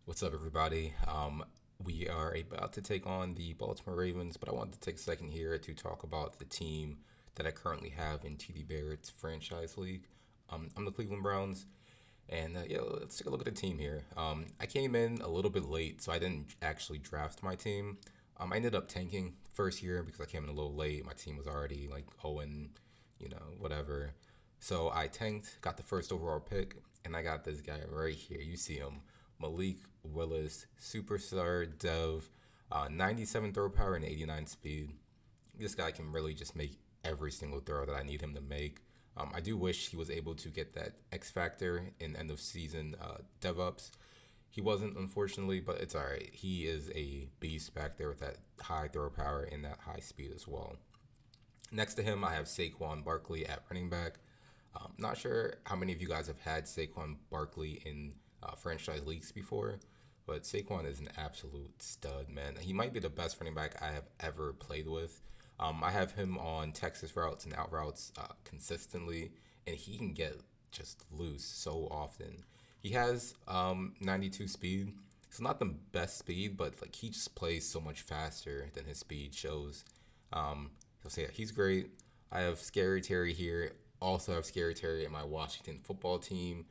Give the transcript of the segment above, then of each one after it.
What's up, everybody? We are about to take on the Baltimore Ravens, but I wanted to take a second here to talk about the team that I currently have in TD Barrett's franchise league. I'm the Cleveland Browns, and yeah, let's take a look at the team here. I came in a little bit late, so I didn't actually draft my team. I ended up tanking first year because I came in a little late. My team was already like Owen, whatever. So I tanked, got the first overall pick, and I got this guy right here. You see him, Malik Willis, superstar Dev, 97 throw power and 89 speed. This guy can really just make every single throw that I need him to make. I do wish he was able to get that X factor in end of season dev ups. He wasn't, unfortunately, but it's all right. He is a beast back there with that high throw power and that high speed as well. Next to him, I have Saquon Barkley at running back. Not sure how many of you guys have had Saquon Barkley in franchise leagues before, but Saquon is an absolute stud, man. He might be the best running back I have ever played with. I have him on Texas routes and out routes consistently, and he can get just loose so often. He has 92 speed. It's not the best speed, but like he just plays so much faster than his speed shows. So yeah, he's great. I have Scary Terry here. Also have Scary Terry in my Washington football team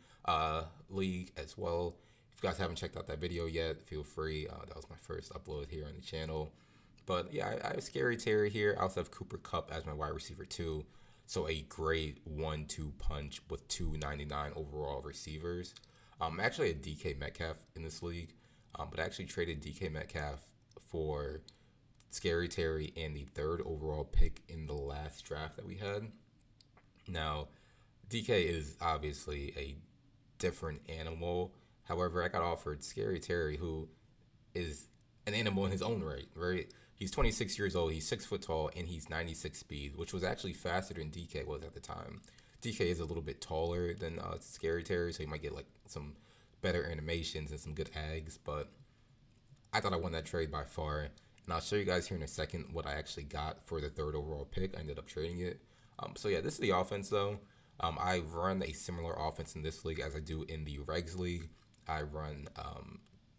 league as well. If you guys haven't checked out that video yet, feel free. That was my first upload here on the channel. But yeah, I have Scary Terry here. I also have Cooper Cup as my wide receiver too. So a great 1-2 punch with 299 overall receivers. Actually, a DK Metcalf in this league, but I actually traded DK Metcalf for Scary Terry and the third overall pick in the last draft that we had. Now, DK is obviously a different animal. However, I got offered Scary Terry, who is an animal in his own right, right? He's 26 years old, he's 6 foot tall, and he's 96 speed, which was actually faster than DK was at the time. DK is a little bit taller than Scary Terry, so he might get like some better animations and some good ags, but I thought I won that trade by far. And I'll show you guys here in a second what I actually got for the third overall pick. I ended up trading it. So yeah, this is the offense though. I run a similar offense in this league as I do in the Regs League. I run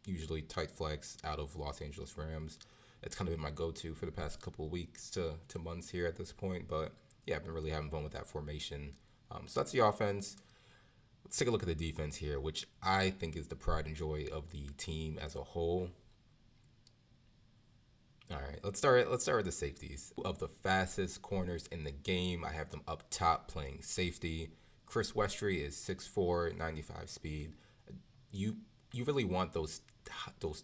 usually tight flex out of Los Angeles Rams. It's kind of been my go-to for the past couple of weeks to months here at this point. But yeah, I've been really having fun with that formation. So that's the offense. Let's take a look at the defense here, which I think is the pride and joy of the team as a whole. All right, let's start with the safeties. Of the fastest corners in the game, I have them up top playing safety. Chris Westry is 6'4", 95 speed. You you really want those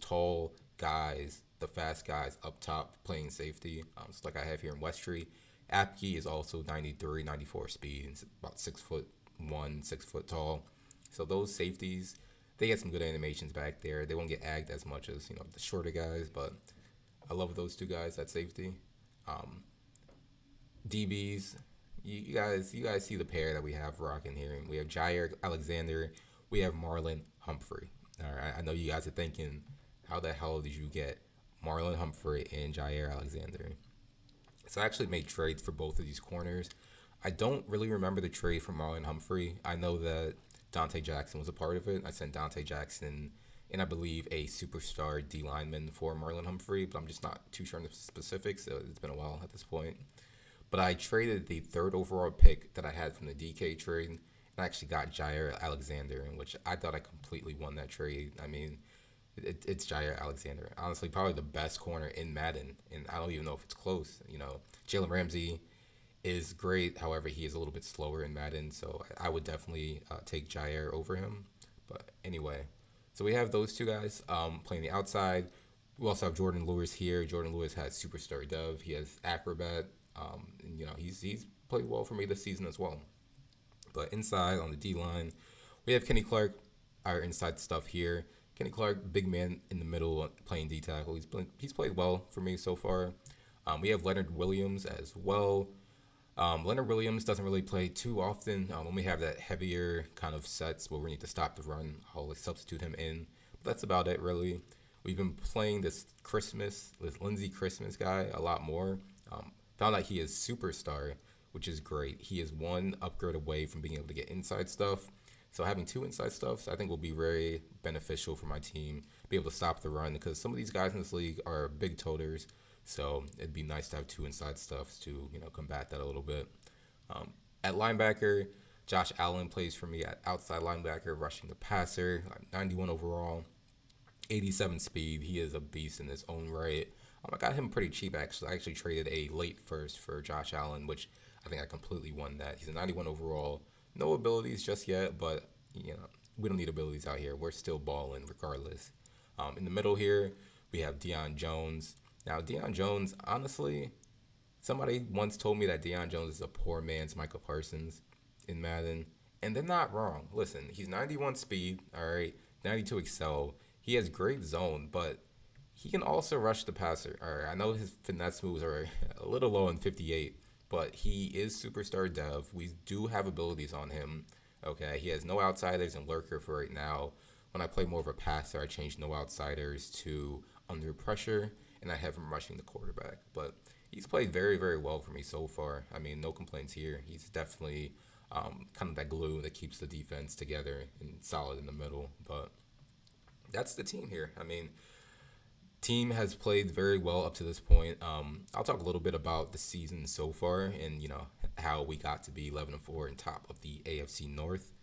tall guys, the fast guys up top playing safety. So like I have here in Westry. Apke is also 93, 94 speed. It's about 6'1", 6 foot tall. So those safeties, they get some good animations back there. They won't get agged as much as the shorter guys, but I love those two guys at safety. Um, DBs, you guys see the pair that we have rocking here. We have Jair Alexander, we have Marlon Humphrey. All right, I know you guys are thinking, how the hell did you get Marlon Humphrey and Jair Alexander? So I actually made trades for both of these corners. I don't really remember the trade for Marlon Humphrey. I know that Dante Jackson was a part of it. I sent Dante Jackson and I believe a superstar D lineman for Marlon Humphrey, but I'm just not too sure on the specifics. So it's been a while at this point. But I traded the third overall pick that I had from the DK trade, and I actually got Jair Alexander, in which I thought I completely won that trade. I mean, it's Jair Alexander. Honestly, probably the best corner in Madden, and I don't even know if it's close. Jalen Ramsey is great. However, he is a little bit slower in Madden, so I would definitely take Jair over him. But anyway, so we have those two guys playing the outside. We also have Jordan Lewis here. Jordan Lewis has superstar Dove. He has acrobat. And he's played well for me this season as well. But inside on the D line, we have Kenny Clark, our inside stuff here. Kenny Clark, big man in the middle, playing D tackle. He's played well for me so far. We have Leonard Williams as well. Leonard Williams doesn't really play too often. When we have that heavier kind of sets where we need to stop the run, I'll like substitute him in. But that's about it, really. We've been playing this Lindsey Christmas guy a lot more. Found out he is superstar, which is great. He is one upgrade away from being able to get inside stuff. So having two inside stuffs, I think, will be very beneficial for my team. Be able to stop the run because some of these guys in this league are big toters. So it'd be nice to have two inside stuffs to combat that a little bit. Um, at linebacker, Josh Allen plays for me at outside linebacker, rushing the passer, 91 overall, 87 speed. He is a beast in his own right. I got him pretty cheap actually. I actually traded a late first for Josh Allen, which I think I completely won that. He's a 91 overall. No abilities just yet, but we don't need abilities out here. We're still balling regardless. In the middle here, we have Dion Jones. Now, Dion Jones, honestly, somebody once told me that Dion Jones is a poor man's Michael Parsons in Madden, and they're not wrong. Listen, he's 91 speed, all right, 92 excel. He has great zone, but he can also rush the passer. All right, I know his finesse moves are a little low in 58, but he is superstar dev. We do have abilities on him. Okay, he has no outsiders and lurker for right now. When I play more of a passer, I change no outsiders to under pressure, and I have him rushing the quarterback. But he's played very, very well for me so far. I mean, no complaints here. He's definitely kind of that glue that keeps the defense together and solid in the middle. But that's the team here. I mean, team has played very well up to this point. I'll talk a little bit about the season so far and how we got to be 11-4 and top of the AFC North.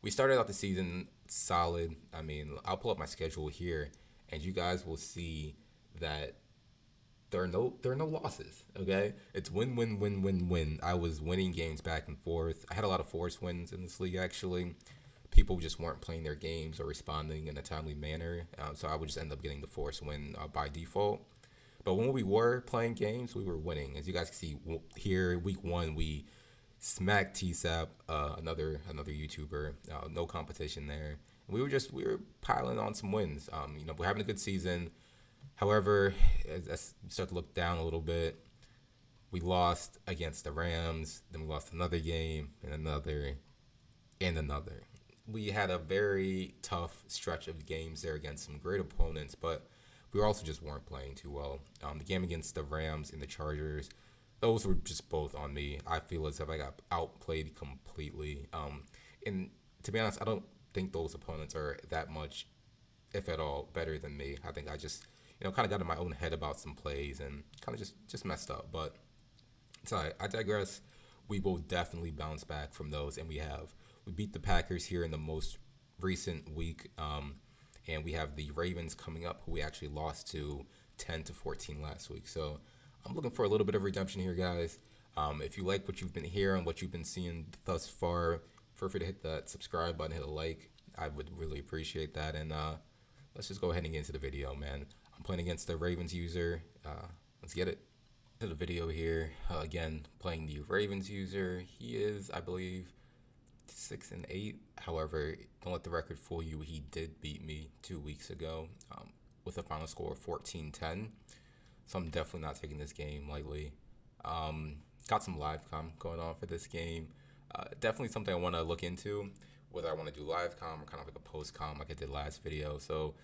We started out the season solid. I mean, I'll pull up my schedule here, and you guys will see that there are no losses. Okay, it's win win win win win. I was winning games back and forth. I had a lot of forced wins in this league actually. People just weren't playing their games or responding in a timely manner, so I would just end up getting the forced win by default. But when we were playing games, we were winning. As you guys can see here, week one we smacked TSAP, another YouTuber. No competition there. We were piling on some wins. We're having a good season. However, as we start to look down a little bit, we lost against the Rams. Then we lost another game and another and another. We had a very tough stretch of games there against some great opponents, but we also just weren't playing too well. The game against the Rams and the Chargers, those were just both on me. I feel as if I got outplayed completely. And to be honest, I don't think those opponents are that much, if at all, better than me. I think I just, kind of got in my own head about some plays and kind of just messed up. But so I digress. We will definitely bounce back from those, and we have. We beat the Packers here in the most recent week, and we have the Ravens coming up, who we actually lost to 10-14 last week. So I'm looking for a little bit of redemption here, guys. If you like what you've been hearing, what you've been seeing thus far, feel free to hit that subscribe button, hit a like. I would really appreciate that. And let's just go ahead and get into the video, man. I'm playing against the Ravens user. Let's get it. To the video here. Again, playing the Ravens user. He is, I believe, 6-8. However, don't let the record fool you. He did beat me 2 weeks ago with a final score of 14-10. So I'm definitely not taking this game lightly. Got some live com going on for this game. Definitely something I want to look into, whether I want to do live com or kind of like a post com like I did last video. So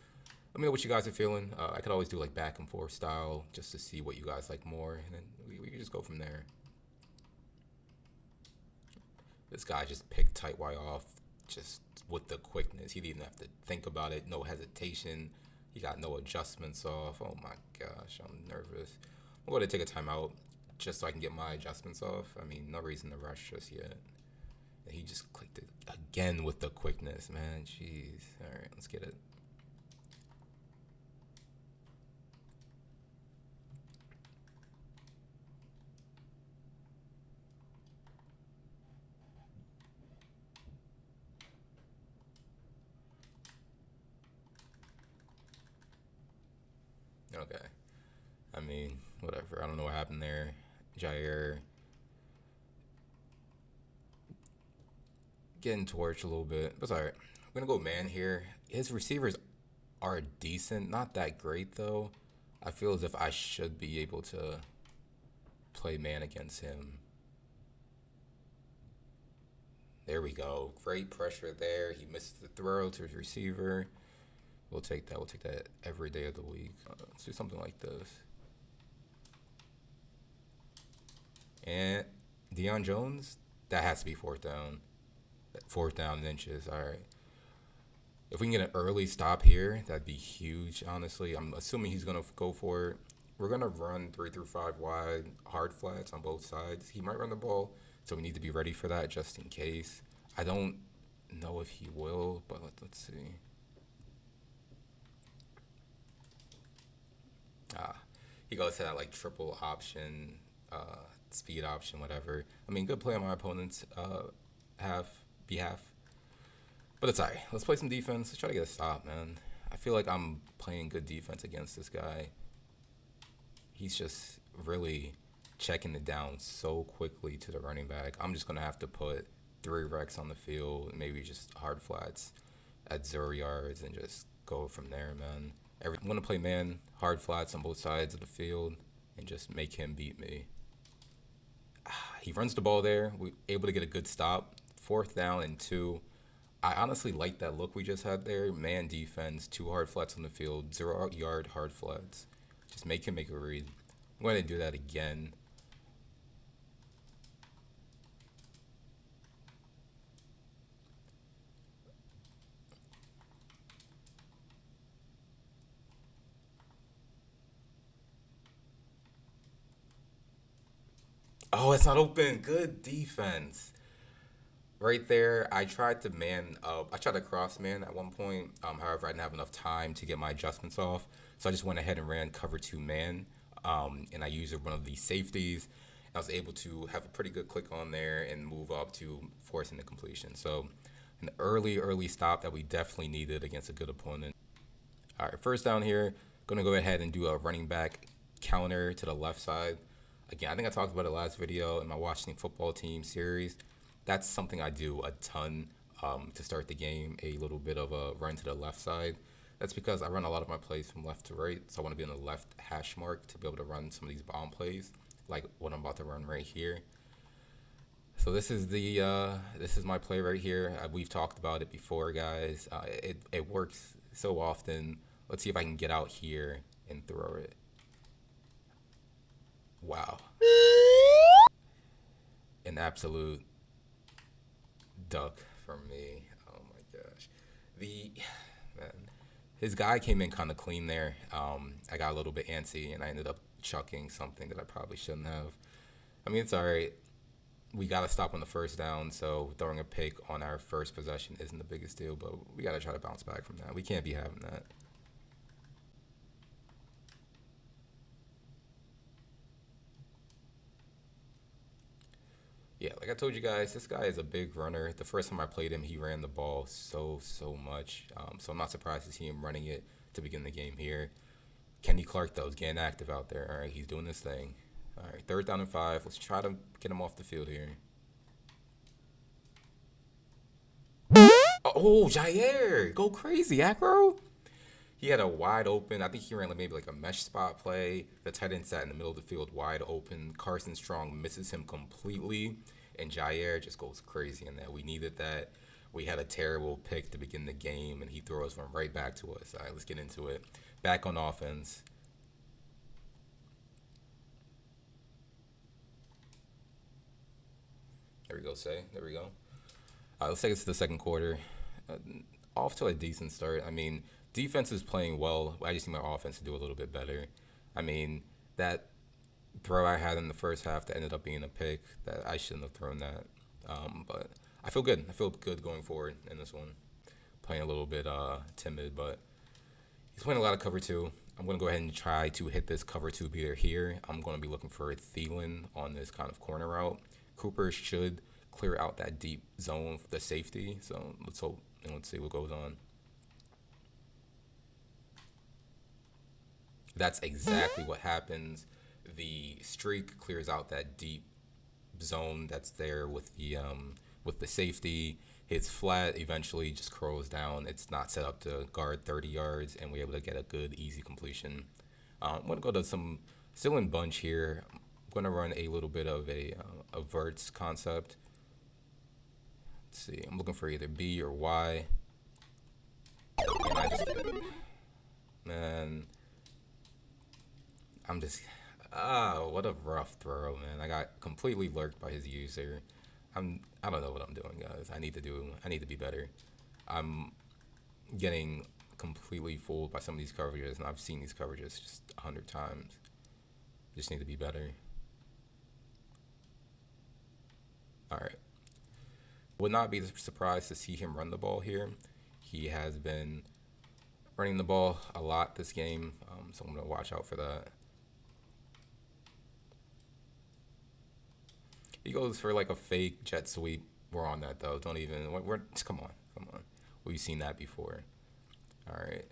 let me know what you guys are feeling. I could always do like back and forth style just to see what you guys like more, and then we can just go from there. This guy just picked Tight Y off just with the quickness. He didn't have to think about it, no hesitation. He got no adjustments off. Oh my gosh, I'm nervous. I'm going to take a timeout just so I can get my adjustments off. I mean, no reason to rush just yet. And he just clicked it again with the quickness, man. Jeez. All right, let's get it. Okay. I mean, whatever. I don't know what happened there. Jair getting torched a little bit. That's all right. I'm going to go man here. His receivers are decent. Not that great, though. I feel as if I should be able to play man against him. There we go. Great pressure there. He missed the throw to his receiver. We'll take that. We'll take that every day of the week. Let's do something like this. And Dion Jones, that has to be fourth down. Fourth down and inches. All right. If we can get an early stop here, that'd be huge, honestly. I'm assuming he's going to go for it. We're going to run 3 through 5 wide, hard flats on both sides. He might run the ball, so we need to be ready for that just in case. I don't know if he will, but let's see. Ah, he goes to that like triple option, speed option, whatever. I mean, good play on my opponent's half behalf, but it's alright. Let's play some defense. Let's try to get a stop, man. I feel like I'm playing good defense against this guy. He's just really checking it down so quickly to the running back. I'm just gonna have to put 3 recs on the field, maybe just hard flats at 0 yards, and just go from there, man. I'm gonna play man hard flats on both sides of the field and just make him beat me. He runs the ball there. We able to get a good stop. Fourth down and 2. I honestly like that look we just had there. Man defense, 2 hard flats on the field, 0 yard hard flats. Just make him make a read. I'm going to do that again. Oh, it's not open. Good defense. Right there, I tried to man up. I tried to cross man at one point. However, I didn't have enough time to get my adjustments off, so I just went ahead and ran cover 2 man. And I used one of these safeties. I was able to have a pretty good click on there and move up to forcing the completion. So, an early stop that we definitely needed against a good opponent. All right, first down here. Gonna go ahead and do a running back counter to the left side. Again, I think I talked about it last video in my Washington football team series. That's something I do a ton to start the game, a little bit of a run to the left side. That's because I run a lot of my plays from left to right, so I want to be on the left hash mark to be able to run some of these bomb plays, like what I'm about to run right here. So this is my play right here. We've talked about it before, guys. It works so often. Let's see if I can get out here and throw it. Wow, an absolute duck from me. Oh my gosh. The man, his guy came in kind of clean there. I got a little bit antsy and I ended up chucking something that I probably shouldn't have. I mean, it's all right. We got to stop on the first down, so throwing a pick on our first possession isn't the biggest deal, but we got to try to bounce back from that. We can't be having that. Yeah, like I told you guys, this guy is a big runner. The first time I played him, he ran the ball so much. So I'm not surprised to see him running it to begin the game here. Kenny Clark, though, is getting active out there. All right, he's doing this thing. All right, third down and 5. Let's try to get him off the field here. Oh, Jair, go crazy, Acro. He had a wide open. I think he ran like maybe like a mesh spot play. The tight end sat in the middle of the field, wide open. Carson Strong misses him completely, and Jair just goes crazy in that. We needed that. We had a terrible pick to begin the game, and he throws one right back to us. All right, let's get into it. Back on offense. There we go, Say. There we go. Let's take it to the second quarter. Uh, Off to a decent start. I mean, defense is playing well. I just need my offense to do a little bit better. I mean, that throw I had in the first half that ended up being a pick, that I shouldn't have thrown that. But I feel good. I feel good going forward in this one. Playing a little bit timid, but he's playing a lot of cover 2. I'm going to go ahead and try to hit this cover 2 beater here. I'm going to be looking for Thielen on this kind of corner route. Cooper should clear out that deep zone for the safety. So let's hope and let's see what goes on. That's exactly what happens. The streak clears out that deep zone that's there with the safety. Hits flat, eventually just curls down. It's not set up to guard 30 yards, and we're able to get a good, easy completion. I'm going to go to some still in bunch here. I'm going to run a little bit of a verts concept. Let's see. I'm looking for either B or Y. And I just, man, I'm just, what a rough throw, man. I got completely lurked by his user. I don't know what I'm doing, guys. I need to be better. I'm getting completely fooled by some of these coverages, and I've seen these coverages just 100 times. Just need to be better. All right. Would not be surprised to see him run the ball here. He has been running the ball a lot this game, so I'm gonna watch out for that. He goes for like a fake jet sweep. We're on that though. Don't even. We're come on, come on. We've seen that before. All right.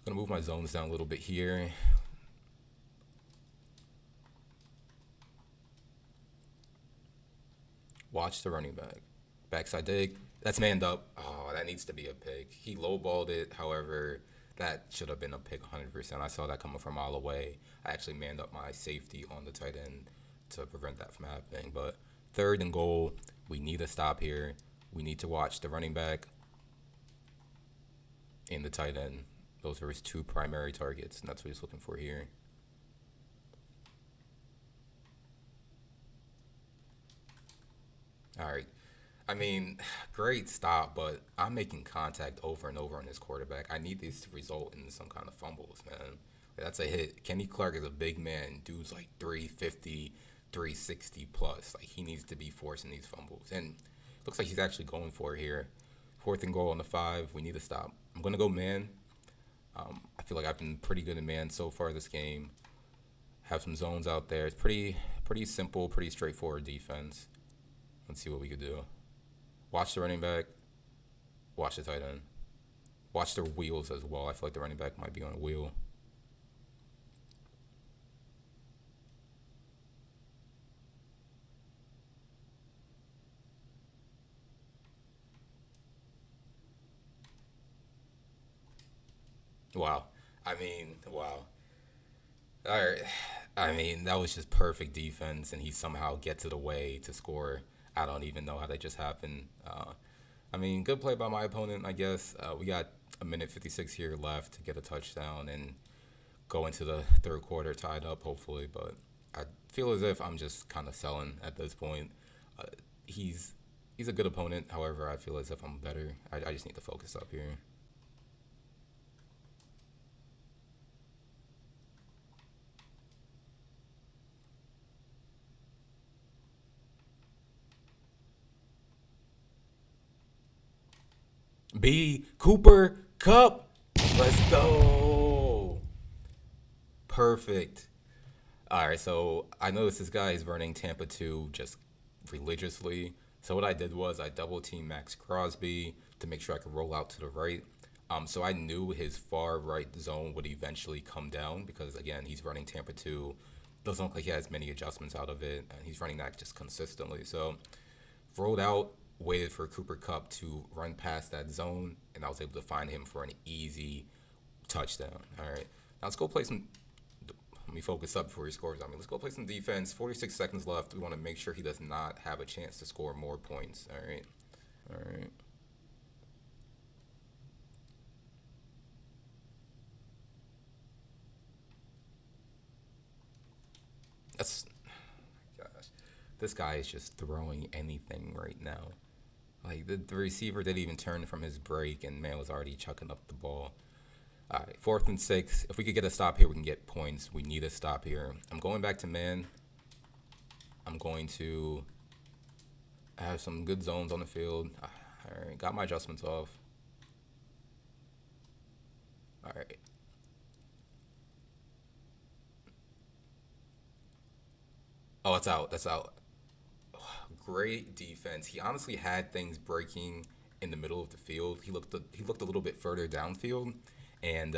Gonna move my zones down a little bit here. Watch the running back. Backside dig. That's manned up. Oh, that needs to be a pick. He lowballed it. However, that should have been a pick 100%. I saw that coming from a mile away. I actually manned up my safety on the tight end to prevent that from happening. But third and goal, we need a stop here. We need to watch the running back and the tight end. Those are his two primary targets, and that's what he's looking for here. All right. I mean, great stop, but I'm making contact over and over on this quarterback. I need these to result in some kind of fumbles, man. That's a hit. Kenny Clark is a big man. Dude's like 350, 360 plus. Like, he needs to be forcing these fumbles. And looks like he's actually going for it here. Fourth and goal on the 5. We need to stop. I'm going to go man. I feel like I've been pretty good in man so far this game. Have some zones out there. It's pretty simple, pretty straightforward defense. Let's see what we could do. Watch the running back. Watch the tight end. Watch their wheels as well. I feel like the running back might be on a wheel. Wow. Wow. All right. That was just perfect defense, and he somehow gets it away to score. I don't even know how that just happened. Good play by my opponent, I guess. We got a minute 56 here left to get a touchdown and go into the third quarter tied up, hopefully. But I feel as if I'm just kind of selling at this point. Uh, he's he's a good opponent. However, I feel as if I'm better. I just need to focus up here. B. Cooper Cup. Let's go. Perfect. All right, so I noticed this guy is running Tampa 2 just religiously. So what I did was I double team Max Crosby to make sure I could roll out to the right. So I knew his far right zone would eventually come down because again he's running Tampa 2. Doesn't look like he has many adjustments out of it, and he's running that just consistently. So rolled out, waited for Cooper Cup to run past that zone, and I was able to find him for an easy touchdown. All right, now let's go play some. Let me focus up before he scores on me. Let's go play some defense. 46 seconds left. We want to make sure he does not have a chance to score more points. All right. All right. That's gosh. This guy is just throwing anything right now. Like the receiver didn't even turn from his break, and man was already chucking up the ball. All right, fourth and 6. If we could get a stop here, we can get points. We need a stop here. I'm going back to man. I'm going to have some good zones on the field. All right, got my adjustments off. All right. Oh, it's out. That's out. Great defense. He honestly had things breaking in the middle of the field. He looked a little bit further downfield, and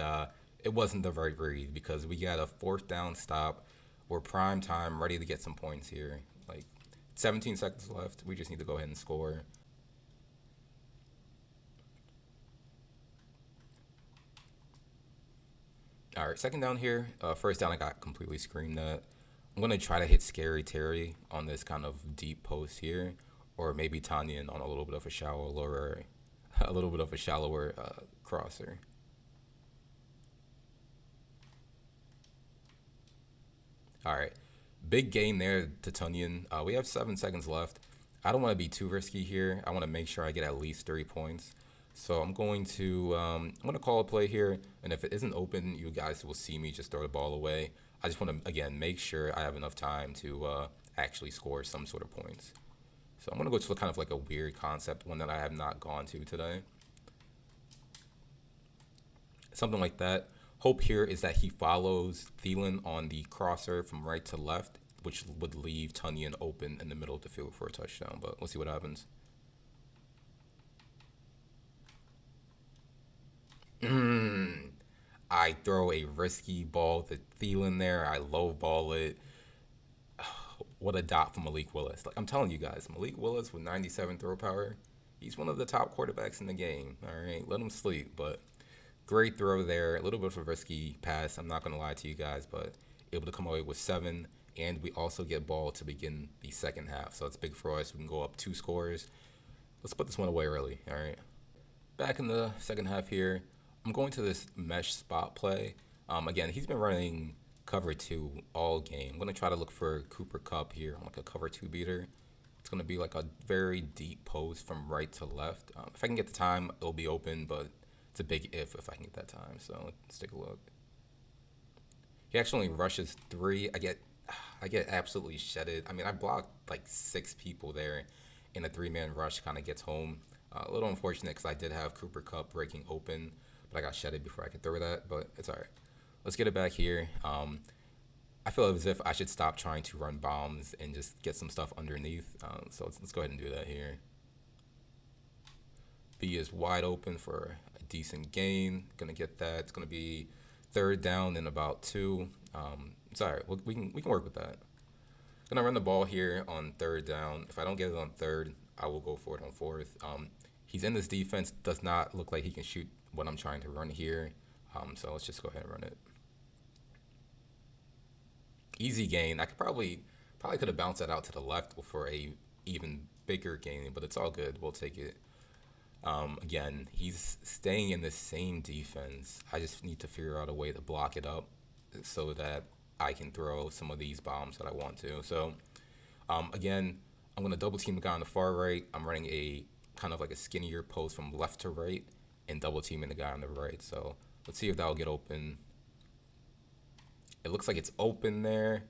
it wasn't the right read because we got a fourth down stop. We're prime time, ready to get some points here. Like 17 seconds left. We just need to go ahead and score. All right, second down here. First down, I got completely screamed at. I'm gonna try to hit Scary Terry on this kind of deep post here, or maybe Tanyan on a little bit of a shallower, a little bit of a shallower crosser. All right, big gain there to Tunyon. We have 7 seconds left. I don't want to be too risky here. I want to make sure I get at least 3 points. So I'm going to call a play here, and if it isn't open, you guys will see me just throw the ball away. I just want to again make sure I have enough time to actually score some sort of points. So I'm going to go to kind of like a weird concept, one that I have not gone to today. Something like that. Hope here is that he follows Thielen on the crosser from right to left, which would leave Tunyon open in the middle of the field for a touchdown. But we'll see what happens. I throw a risky ball to Thielen there. I low ball it. What a dot from Malik Willis. Like I'm telling you guys, Malik Willis with 97 throw power, he's one of the top quarterbacks in the game. All right, let him sleep. But great throw there. A little bit of a risky pass. I'm not gonna lie to you guys, but able to come away with 7, and we also get ball to begin the second half. So it's big for us. We can go up 2 scores. Let's put this one away early. All right. Back in the second half here, I'm going to this mesh spot play. Again, he's been running cover 2 all game. I'm going to try to look for Cooper Kupp here on like a cover 2 beater. It's going to be like a very deep post from right to left. If I can get the time, it'll be open, but it's a big if I can get that time. So let's take a look. He actually rushes 3. I get absolutely shedded. I mean, I blocked like 6 people there, and a 3-man rush kind of gets home. A little unfortunate because I did have Cooper Kupp breaking open, but I got shedded before I could throw that. But it's all right. Let's get it back here. I feel as if I should stop trying to run bombs and just get some stuff underneath. So let's go ahead and do that here. B is wide open for a decent gain. Gonna get that. It's gonna be third down in about 2. It's all right. We can work with that. Gonna run the ball here on third down. If I don't get it on third, I will go for it on fourth. He's in this defense. Does not look like he can shoot what I'm trying to run here. So let's just go ahead and run it. Easy gain. I probably could have bounced that out to the left for a even bigger gain, but it's all good. We'll take it. Again, he's staying in the same defense. I just need to figure out a way to block it up so that I can throw some of these bombs that I want to. So, again, I'm going to double team the guy on the far right. I'm running a kind of like a skinnier post from left to right and double teaming the guy on the right. So let's see if that'll get open. It looks like it's open there.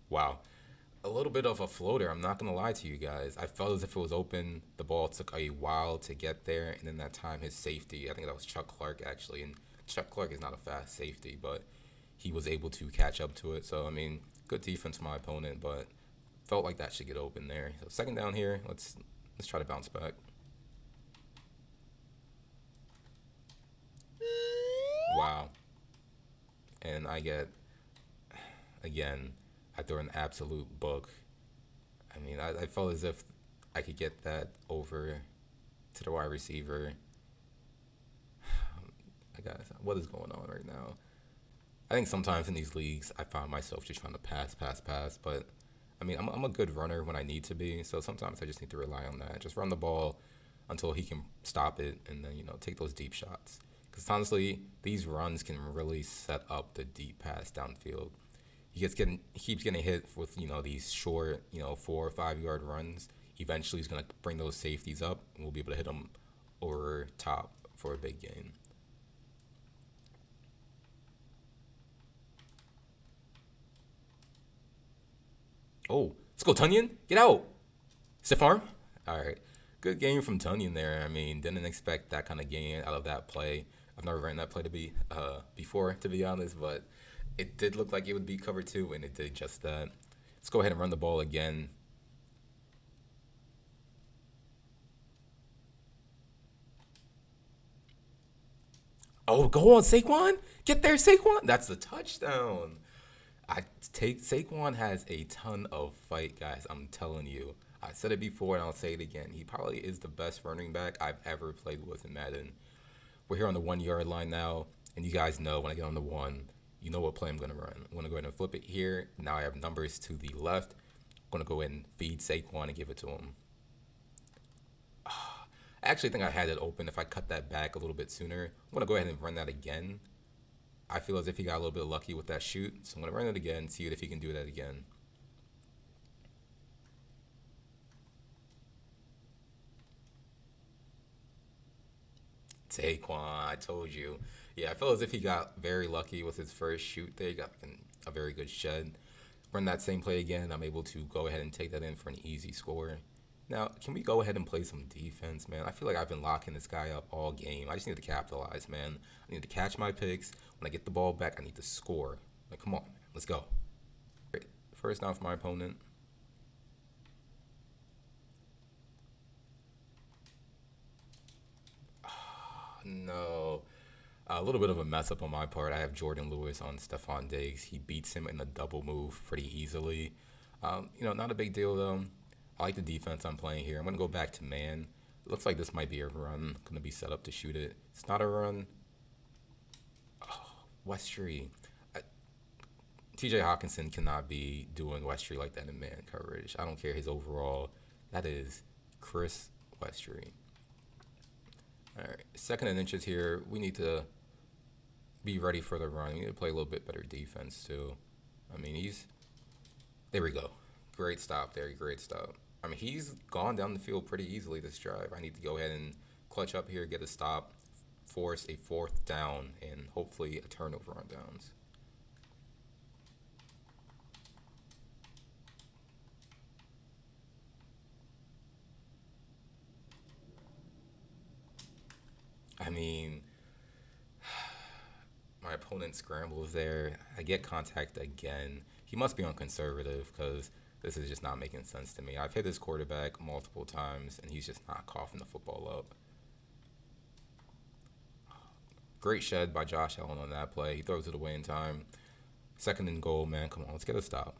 Wow. A little bit of a floater. I'm not going to lie to you guys. I felt as if it was open. The ball took a while to get there. And then that time, his safety, I think that was Chuck Clark actually. And Chuck Clark is not a fast safety, but he was able to catch up to it. So, I mean, good defense from my opponent, but felt like that should get open there. So, second down here. Let's try to bounce back. Wow. And again, I throw an absolute book. I mean, I felt as if I could get that over to the wide receiver. What is going on right now? I think sometimes in these leagues, I find myself just trying to pass. But I mean, I'm a good runner when I need to be. So sometimes I just need to rely on that. Just run the ball until he can stop it, and then take those deep shots. Because honestly, these runs can really set up the deep pass downfield. He keeps getting hit with these short 4 or 5 yard runs. Eventually, he's gonna bring those safeties up, and we'll be able to hit him over top for a big gain. Oh, let's go, Tunyon. Get out. Stiff arm. All right. Good game from Tunyon there. I mean, didn't expect that kind of gain out of that play. I've never ran that play to be before, to be honest, but it did look like it would be cover 2, and it did just that. Let's go ahead and run the ball again. Oh, go on, Saquon. Get there, Saquon. That's the touchdown. Saquon has a ton of fight, guys. I'm telling you. I said it before and I'll say it again. He probably is the best running back I've ever played with in Madden. We're here on the 1 yard line now, and you guys know when I get on the 1, you know what play I'm going to run. I'm going to go ahead and flip it here. Now I have numbers to the left. I'm going to go ahead and feed Saquon and give it to him. I actually think I had it open if I cut that back a little bit sooner. I'm going to go ahead and run that again. I feel as if he got a little bit lucky with that shoot. So I'm going to run it again, see if he can do that again. Taquan, I told you. Yeah, I feel as if he got very lucky with his first shoot there. He got a very good shed. Run that same play again. I'm able to go ahead and take that in for an easy score. Now, can we go ahead and play some defense, man? I feel like I've been locking this guy up all game. I just need to capitalize, man. I need to catch my picks. When I get the ball back, I need to score. Like, come on, man. Let's go. Great. First down for my opponent. No. A little bit of a mess up on my part. I have Jordan Lewis on Stephon Diggs. He beats him in a double move pretty easily. Not a big deal though. I like the defense I'm playing here. I'm gonna go back to man. It looks like this might be a run. Gonna be set up to shoot it. It's not a run. Westry. I, TJ Hawkinson cannot be doing Westry like that in man coverage. I don't care his overall. That is Chris Westry. All right, second and inches here. We need to be ready for the run. We need to play a little bit better defense too. I mean, there we go. Great stop there. Great stop. I mean, he's gone down the field pretty easily this drive. I need to go ahead and clutch up here, get a stop, force a fourth down, and hopefully a turnover on downs. I mean, my opponent scrambles there. I get contact again. He must be on conservative because this is just not making sense to me. I've hit his quarterback multiple times and he's just not coughing the football up. Great shed by Josh Allen on that play. He throws it away in time. Second and goal, man. Come on, let's get a stop.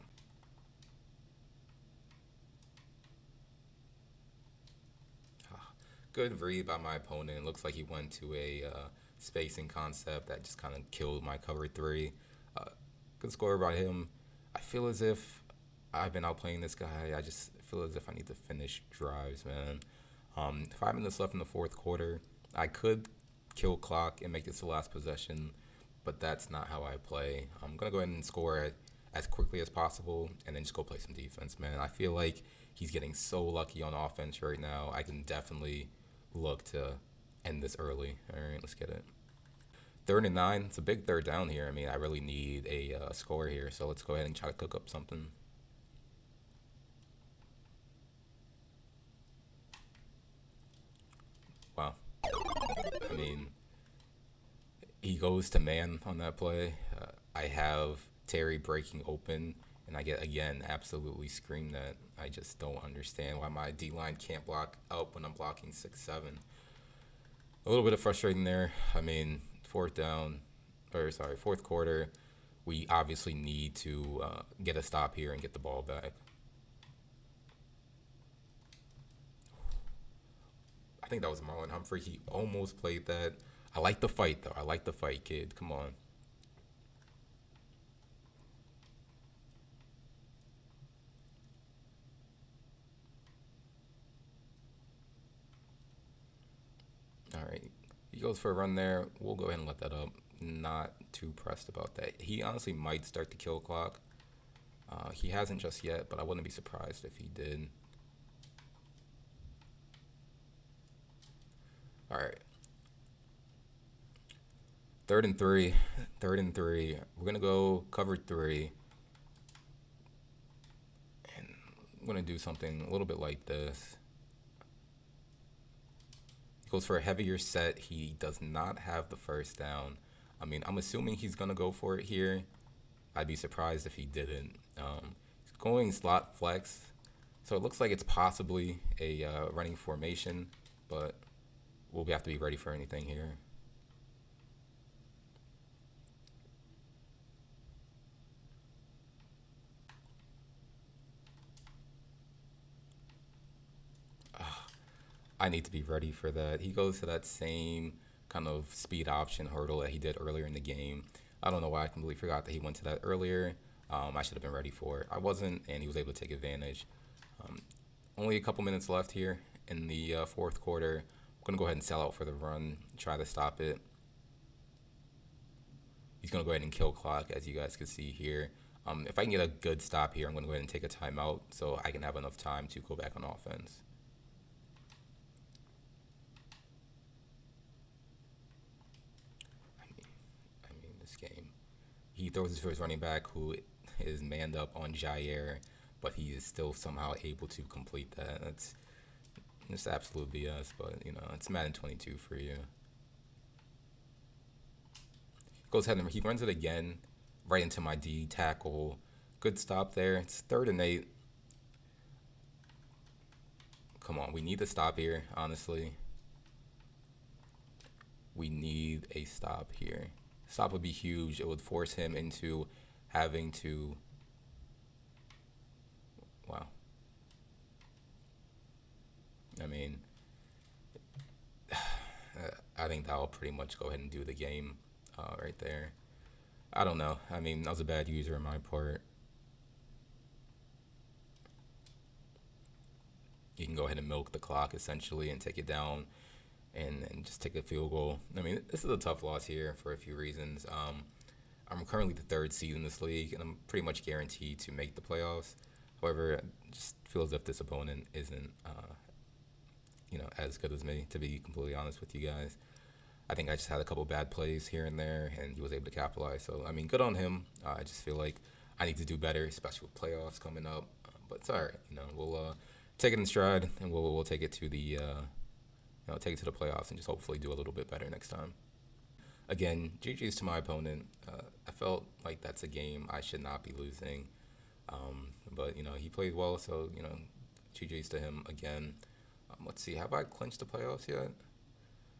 Good read by my opponent. Looks like he went to a spacing concept that just kind of killed my cover three. Uh, Good score by him. I feel as if I've been outplaying this guy. I just feel as if I need to finish drives, man. 5 minutes left in the fourth quarter. I could kill clock and make this the last possession, but that's not how I play. I'm gonna go ahead and score it as quickly as possible, and then just go play some defense, man. I feel like he's getting so lucky on offense right now. I can definitely look to end this early. All right, let's get it. Third and nine. It's a big third down here. I mean, I really need a score here, so let's go ahead and try to cook up something. Wow. I mean, he goes to man on that play. I have Terry breaking open, and I get again absolutely screamed at. I just don't understand why my D line can't block up when I'm blocking 6-7. A little bit of frustrating there. I mean, fourth quarter. We obviously need to get a stop here and get the ball back. I think that was Marlon Humphrey. He almost played that. I like the fight though. I like the fight, kid. Come on. All right. He goes for a run there. We'll go ahead and let that up. Not too pressed about that. He honestly might start the kill clock. He hasn't just yet, but I wouldn't be surprised if he did. All right. Third and three. Third and three. We're going to go cover three. And I'm going to do something a little bit like this. He goes for a heavier set. He does not have the first down. I mean, I'm assuming he's going to go for it here. I'd be surprised if he didn't. He's going slot flex. So it looks like it's possibly a running formation, but we'll have to be ready for anything here. I need to be ready for that. He goes to that same kind of speed option hurdle that he did earlier in the game. I don't know why I completely forgot that he went to that earlier. I should have been ready for it. I wasn't, and he was able to take advantage. Only a couple minutes left here in the fourth quarter. I'm going to go ahead and sell out for the run, try to stop it. He's going to go ahead and kill clock, as you guys can see here. If I can get a good stop here, I'm going to go ahead and take a timeout so I can have enough time to go back on offense. this game. He throws his first running back who is manned up on Jair, but he is still somehow able to complete that. That's just absolute BS, but it's Madden 22 for you. Goes ahead and he runs it again, right into my D tackle. Good stop there. It's 3rd and 8. Come on, we need to stop here, honestly. We need a stop here. Stop would be huge. It would force him into having to. Wow. I mean, I think that'll pretty much go ahead and do the game right there. I don't know. I mean, that was a bad user on my part. You can go ahead and milk the clock essentially and take it down and just take a field goal. I mean, this is a tough loss here for a few reasons. I'm currently the 3rd seed in this league, and I'm pretty much guaranteed to make the playoffs. However, I just feel as if this opponent isn't, as good as me, to be completely honest with you guys. I think I just had a couple bad plays here and there, and he was able to capitalize. So, I mean, good on him. I just feel like I need to do better, especially with playoffs coming up. But it's all right. We'll take it in stride, and we'll take it to the take it to the playoffs, and just hopefully do a little bit better next time. Again, GG's to my opponent. I felt like that's a game I should not be losing, but he played well, so GG's to him again. Let's see, have I clinched the playoffs yet?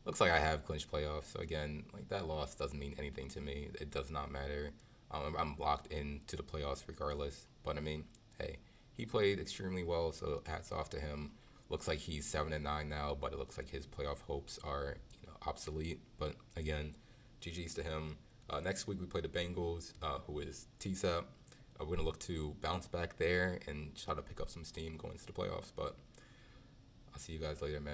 Looks like I have clinched playoffs. So again, like that loss doesn't mean anything to me. It does not matter. I'm locked into the playoffs regardless. But I mean, hey, he played extremely well, so hats off to him. Looks like he's 7-9 now, but it looks like his playoff hopes are obsolete. But again, GG's to him. Next week we play the Bengals, who is TSAP. We're gonna look to bounce back there and try to pick up some steam going into the playoffs. But I'll see you guys later, man.